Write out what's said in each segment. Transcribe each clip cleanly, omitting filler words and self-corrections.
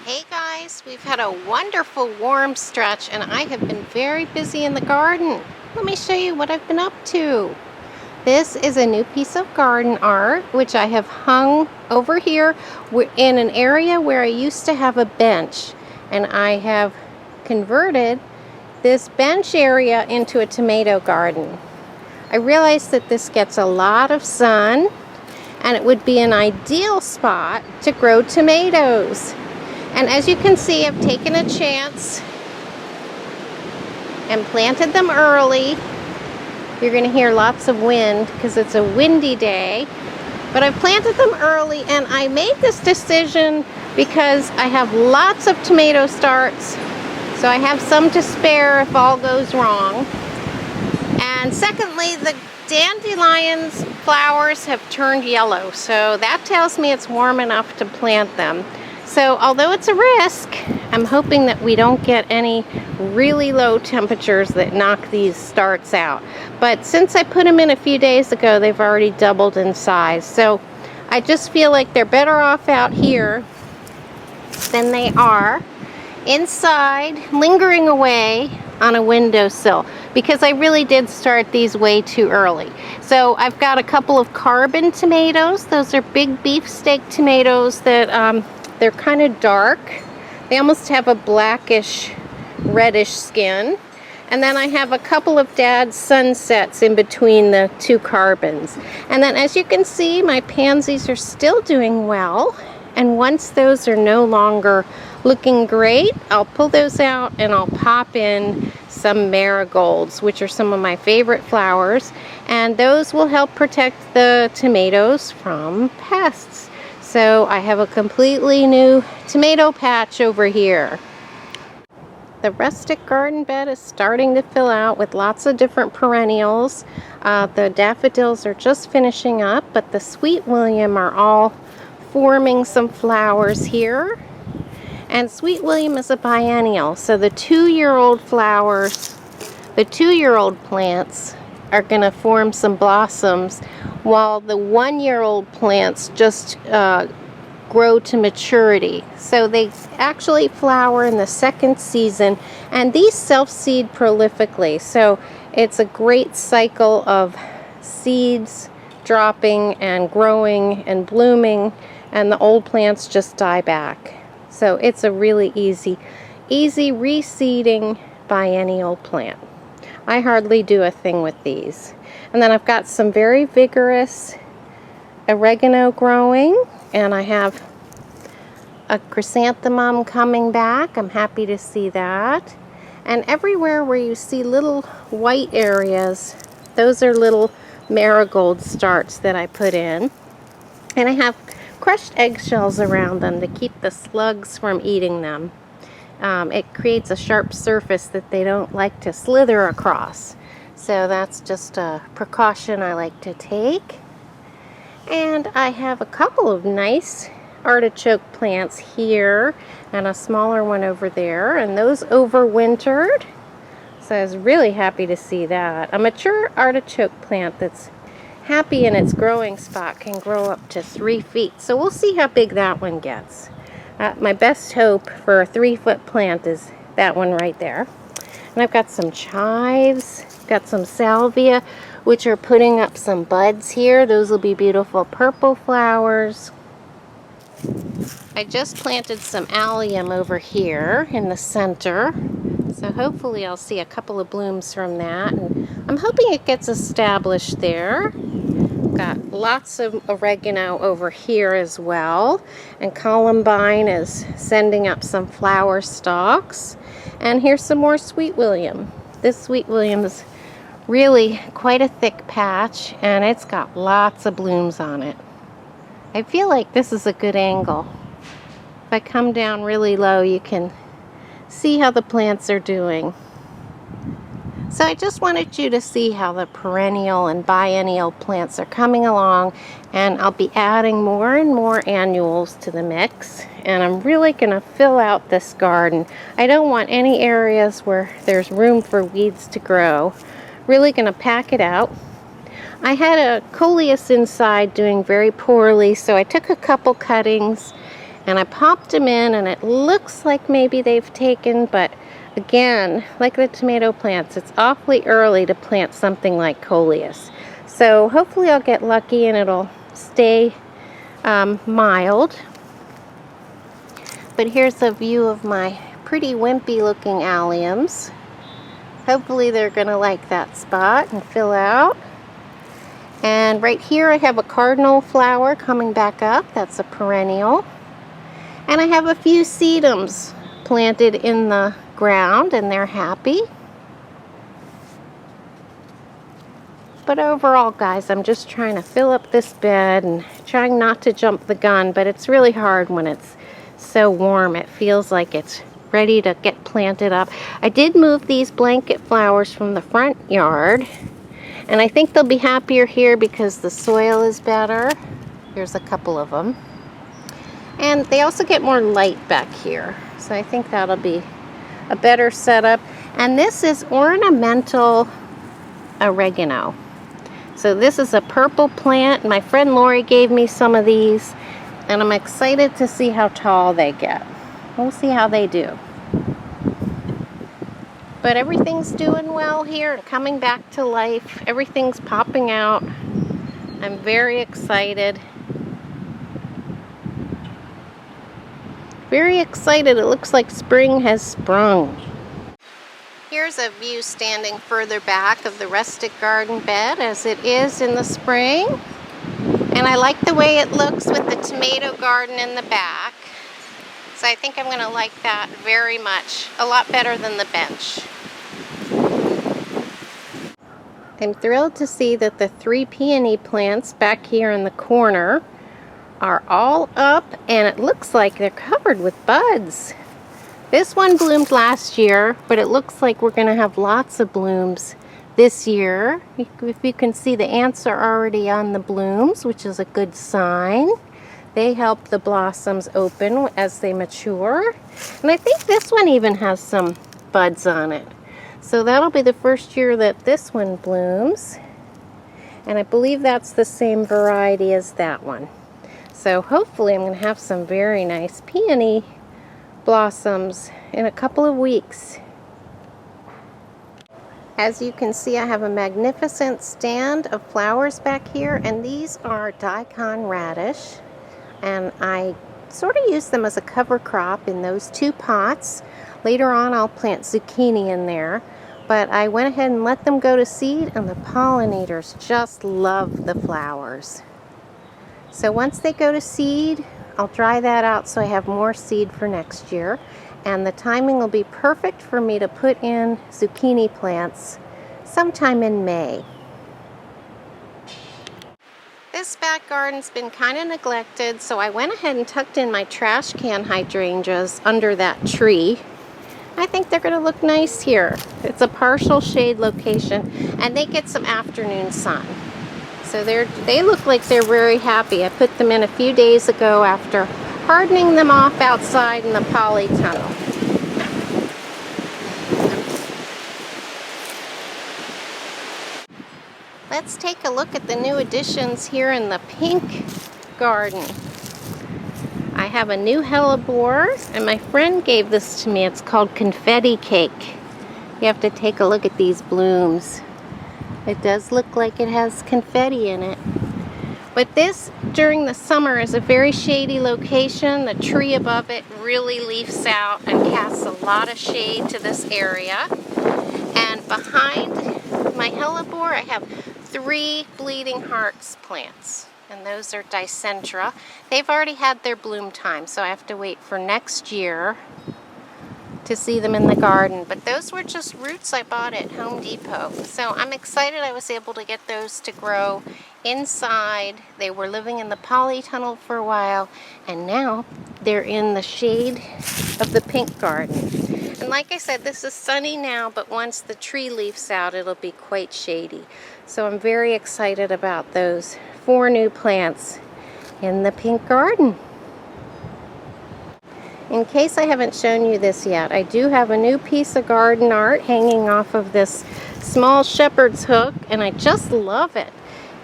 Hey guys, we've had a wonderful warm stretch and I have been very busy in the garden. Let me show you what I've been up to. This is a new piece of garden art which I have hung over here in an area where I used to have a bench, and I have converted this bench area into a tomato garden. I realized that this gets a lot of sun and it would be an ideal spot to grow tomatoes. And as you can see, I've taken a chance and planted them early. You're going to hear lots of wind because it's a windy day. But I planted them early, and I made this decision because I have lots of tomato starts. So I have some to spare if all goes wrong. And secondly, the dandelions flowers have turned yellow. So that tells me it's warm enough to plant them. So although it's a risk, I'm hoping that we don't get any really low temperatures that knock these starts out. But since I put them in a few days ago, they've already doubled in size. So I just feel like they're better off out here than they are inside, lingering away on a windowsill, because I really did start these way too early. So I've got a couple of carbon tomatoes. Those are big beefsteak tomatoes that they're kind of dark. They almost have a blackish, reddish skin. And then I have a couple of Dad's Sunsets in between the two carbons. And then as you can see, my pansies are still doing well. And once those are no longer looking great, I'll pull those out and I'll pop in some marigolds, which are some of my favorite flowers. And those will help protect the tomatoes from pests. So I have a completely new tomato patch over here. The rustic garden bed is starting to fill out with lots of different perennials. The daffodils are just finishing up, but the Sweet William are all forming some flowers here. And Sweet William is a biennial, so the 2-year-old flowers, the 2-year-old plants are going to form some blossoms, while the 1-year-old plants just grow to maturity. So they actually flower in the second season, and these self-seed prolifically. So it's a great cycle of seeds dropping and growing and blooming, and the old plants just die back. So it's a really easy reseeding biennial plant. I hardly do a thing with these. And then I've got some very vigorous oregano growing, and I have a chrysanthemum coming back. I'm happy to see that. And everywhere where you see little white areas, those are little marigold starts that I put in. And I have crushed eggshells around them to keep the slugs from eating them. It creates a sharp surface that they don't like to slither across. So that's just a precaution I like to take. And I have a couple of nice artichoke plants here and a smaller one over there, and those overwintered. So I was really happy to see that. A mature artichoke plant that's happy in its growing spot can grow up to 3 feet. So we'll see how big that one gets. My best hope for a 3-foot plant is that one right there. And I've got some chives, got some salvia, which are putting up some buds here. Those will be beautiful purple flowers. I just planted some allium over here in the center. So hopefully I'll see a couple of blooms from that. And I'm hoping it gets established there. Got lots of oregano over here as well, and columbine is sending up some flower stalks. And here's some more Sweet William. This Sweet William is really quite a thick patch, and it's got lots of blooms on it. I feel like this is a good angle. If I come down really low, you can see how the plants are doing. So I just wanted you to see how the perennial and biennial plants are coming along, and I'll be adding more and more annuals to the mix, and I'm really going to fill out this garden. I don't want any areas where there's room for weeds to grow. Really going to pack it out. I had a coleus inside doing very poorly, so I took a couple cuttings And I popped them in, and it looks like maybe they've taken, but again, like the tomato plants, it's awfully early to plant something like coleus. So hopefully I'll get lucky and it'll stay mild. But here's a view of my pretty wimpy looking alliums. Hopefully they're gonna like that spot and fill out. And right here I have a cardinal flower coming back up. That's a perennial. And I have a few sedums planted in the ground, and they're happy. But overall, guys, I'm just trying to fill up this bed and trying not to jump the gun, but it's really hard when it's so warm. It feels like it's ready to get planted up. I did move these blanket flowers from the front yard, and I think they'll be happier here because the soil is better. Here's a couple of them. And they also get more light back here. So I think that'll be a better setup. And this is ornamental oregano. So this is a purple plant. My friend Lori gave me some of these, and I'm excited to see how tall they get. We'll see how they do. But everything's doing well here and coming back to life. Everything's popping out. I'm very excited. Very excited. It looks like spring has sprung. Here's a view standing further back of the rustic garden bed as it is in the spring. And I like the way it looks with the tomato garden in the back. So I think I'm going to like that very much. A lot better than the bench. I'm thrilled to see that the 3 peony plants back here in the corner are all up, and it looks like they're covered with buds. This one bloomed last year, but it looks like we're going to have lots of blooms this year. If you can see, the ants are already on the blooms, which is a good sign. They help the blossoms open as they mature. And I think this one even has some buds on it. So that'll be the first year that this one blooms. And I believe that's the same variety as that one. So hopefully I'm going to have some very nice peony blossoms in a couple of weeks. As you can see, I have a magnificent stand of flowers back here, and these are Daon Radish. And I sort of use them as a cover crop in those 2 pots. Later on I'll plant zucchini in there. But I went ahead and let them go to seed, and the pollinators just love the flowers. So once they go to seed, I'll dry that out so I have more seed for next year. And the timing will be perfect for me to put in zucchini plants sometime in May. This back garden's been kind of neglected, so I went ahead and tucked in my trash can hydrangeas under that tree. I think they're going to look nice here. It's a partial shade location, and they get some afternoon sun. So they look like they're very happy. I put them in a few days ago after hardening them off outside in the polytunnel. Let's take a look at the new additions here in the pink garden. I have a new hellebore, and my friend gave this to me. It's called confetti cake. You have to take a look at these blooms. It does look like it has confetti in it. But this, during the summer, is a very shady location. The tree above it really leaves out and casts a lot of shade to this area. And behind my hellebore, I have 3 bleeding hearts plants. And those are Dicentra. They've already had their bloom time, so I have to wait for next year to see them in the garden. But those were just roots I bought at Home Depot. So I'm excited I was able to get those to grow inside. They were living in the polytunnel for a while, and now they're in the shade of the pink garden. And like I said, this is sunny now, but once the tree leaves out, it'll be quite shady. So I'm very excited about those 4 new plants in the pink garden. In case I haven't shown you this yet, I do have a new piece of garden art hanging off of this small shepherd's hook, and I just love it.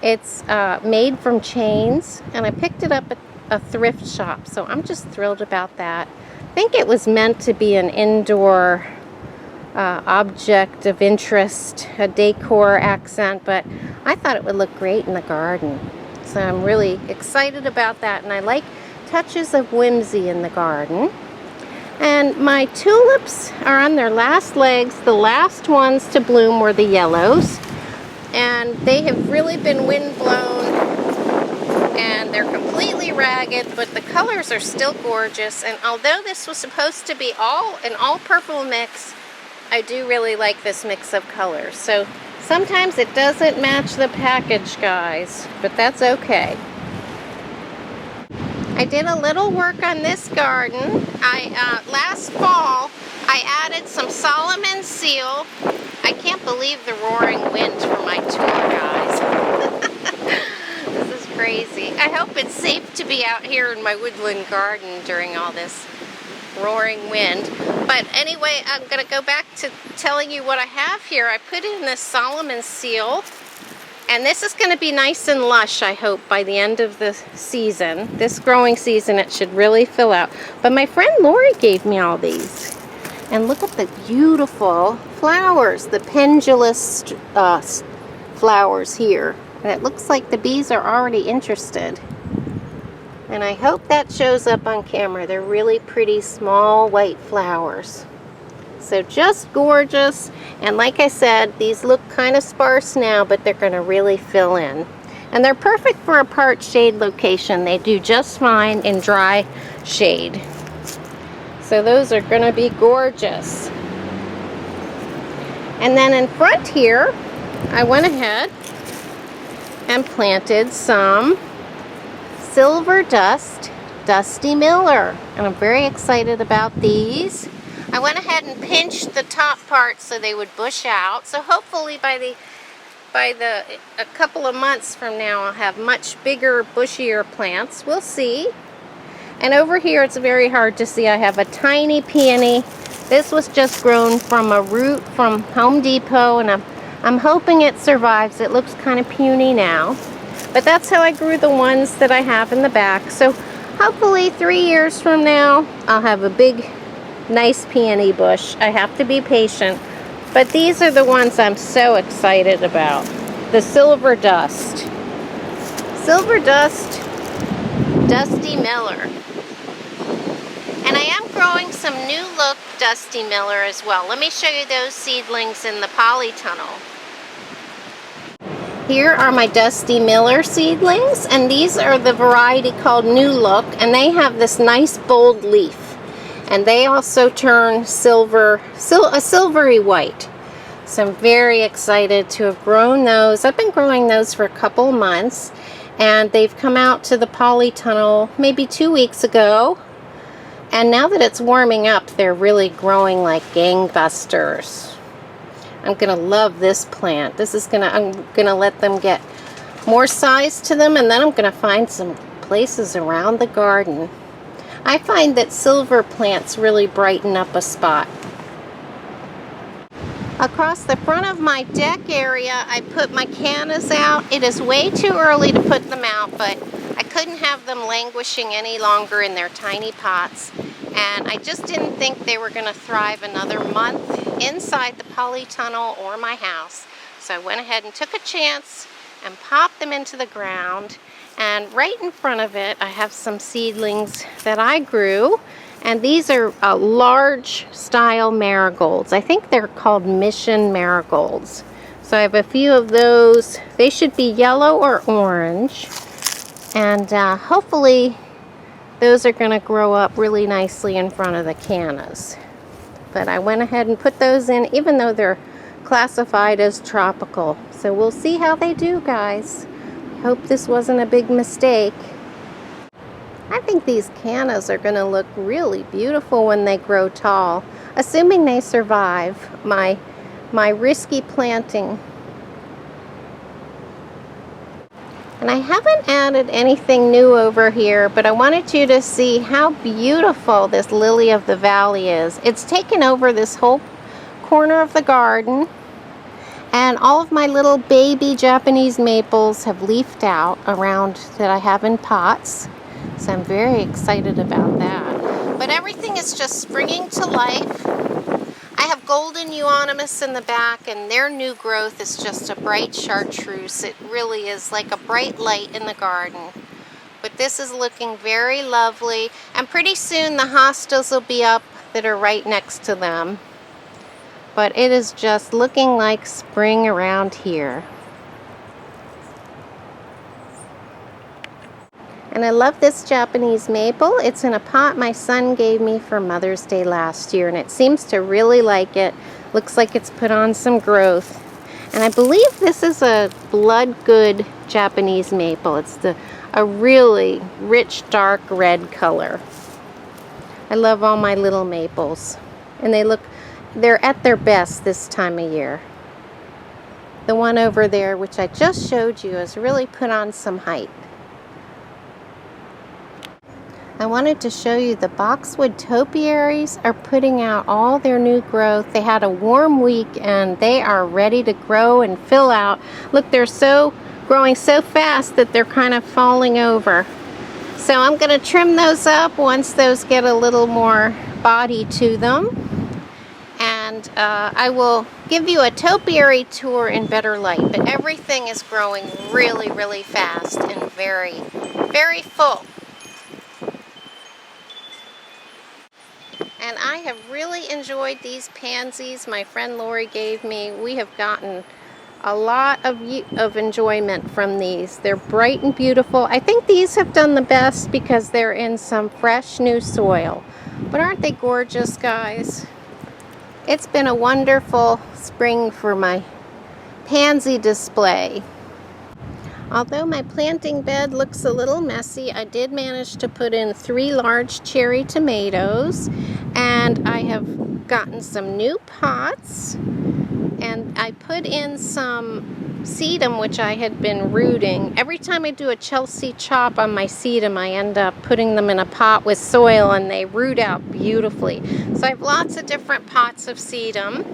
It's made from chains, and I picked it up a thrift shop, so I'm just thrilled about that. I think it was meant to be an indoor object of interest, a decor accent, but I thought it would look great in the garden. So I'm really excited about that, and I like touches of whimsy in the garden. And my tulips are on their last legs. The last ones to bloom were the yellows, and they have really been wind blown and they're completely ragged, but the colors are still gorgeous. And although this was supposed to be an all purple mix, I do really like this mix of colors. So sometimes it doesn't match the package, guys, but that's okay. I did a little work on this garden. Last fall, I added some Solomon seal. I can't believe the roaring wind for my tour, guys. This is crazy. I hope it's safe to be out here in my woodland garden during all this roaring wind. But anyway, I'm going to go back to telling you what I have here. I put in this Solomon seal, and this is going to be nice and lush, I hope, by the end of the season. This growing season, it should really fill out. But my friend Lori gave me all these. And look at the beautiful flowers, the pendulous flowers here. And it looks like the bees are already interested. And I hope that shows up on camera. They're really pretty small white flowers. So just gorgeous. And like I said, these look kind of sparse now, but they're going to really fill in. And they're perfect for a part shade location. They do just fine in dry shade. So those are going to be gorgeous. And then in front here, I went ahead and planted some Silver Dust Dusty Miller. And I'm very excited about these. I went ahead and pinched the top part so they would bush out. So hopefully by a couple of months from now, I'll have much bigger, bushier plants. We'll see. And over here, it's very hard to see. I have a tiny peony. This was just grown from a root from Home Depot, and I'm hoping it survives. It looks kind of puny now. But that's how I grew the ones that I have in the back. So hopefully 3 years from now, I'll have a big, nice peony bush. I have to be patient. But these are the ones I'm so excited about. The Silver Dust. Silver Dust Dusty Miller. And I am growing some new look Dusty Miller as well. Let me show you those seedlings in the polytunnel. Here are my Dusty Miller seedlings, and these are the variety called New Look, and they have this nice bold leaf. And they also turn a silvery white. So I'm very excited to have grown those. I've been growing those for a couple months, and they've come out to the polytunnel maybe 2 weeks ago. And now that it's warming up, they're really growing like gangbusters. I'm gonna love this plant. I'm gonna let them get more size to them, and then I'm gonna find some places around the garden. I find that silver plants really brighten up a spot. Across the front of my deck area, I put my cannas out. It is way too early to put them out, but I couldn't have them languishing any longer in their tiny pots. And I just didn't think they were going to thrive another month inside the polytunnel or my house. So I went ahead and took a chance and popped them into the ground. And right in front of it, I have some seedlings that I grew. And these are large style marigolds. I think they're called Mission marigolds. So I have a few of those. They should be yellow or orange. And hopefully those are going to grow up really nicely in front of the cannas. But I went ahead and put those in, even though they're classified as tropical. So we'll see how they do, guys. I hope this wasn't a big mistake. I think these cannas are going to look really beautiful when they grow tall, assuming they survive my risky planting. And I haven't added anything new over here, but I wanted you to see how beautiful this lily of the valley is. It's taken over this whole corner of the garden, and all of my little baby Japanese maples have leafed out around that I have in pots. So I'm very excited about that. But everything is just springing to life. I have golden euonymus in the back, and their new growth is just a bright chartreuse. It really is like a bright light in the garden. But this is looking very lovely, and pretty soon the hostas will be up that are right next to them. But it is just looking like spring around here. And I love this Japanese maple. It's in a pot my son gave me for Mother's Day last year, and it seems to really like it. Looks like it's put on some growth. And I believe this is a blood good Japanese maple. It's a really rich dark red color. I love all my little maples. And they're at their best this time of year. The one over there, which I just showed you, has really put on some height. I wanted to show you the Boxwood topiaries are putting out all their new growth. They had a warm week and they are ready to grow and fill out. Look, they're growing so fast that they're kind of falling over. So I'm going to trim those up once those get a little more body to them. And I will give you a topiary tour in better light. But everything is growing really, really fast and very, very full. And I have really enjoyed these pansies my friend Lori gave me. We have gotten a lot of enjoyment from these. They're bright and beautiful. I think these have done the best because they're in some fresh new soil. But aren't they gorgeous, guys? It's been a wonderful spring for my pansy display. Although my planting bed looks a little messy, I did manage to put in 3 large cherry tomatoes, and I have gotten some new pots, and I put in some sedum which I had been rooting. Every time I do a Chelsea chop on my sedum, I end up putting them in a pot with soil and they root out beautifully. So I have lots of different pots of sedum,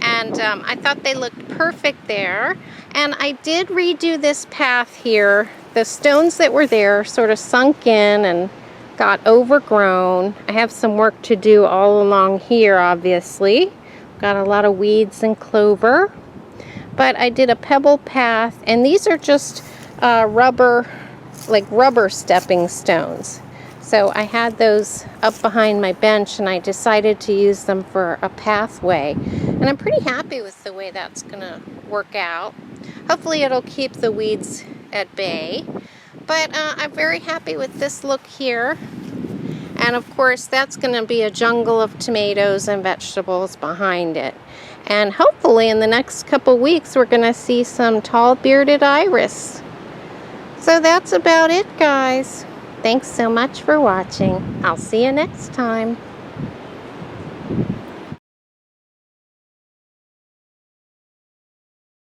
and I thought they looked perfect there. And I did redo this path here. The stones that were there sort of sunk in and got overgrown. I have some work to do all along here, obviously. Got a lot of weeds and clover. But I did a pebble path, and these are just rubber stepping stones. So I had those up behind my bench, and I decided to use them for a pathway. And I'm pretty happy with the way that's gonna work out. Hopefully it'll keep the weeds at bay. But I'm very happy with this look here. And of course that's going to be a jungle of tomatoes and vegetables behind it. And hopefully in the next couple weeks we're going to see some tall bearded iris. So that's about it, guys. Thanks so much for watching. I'll see you next time.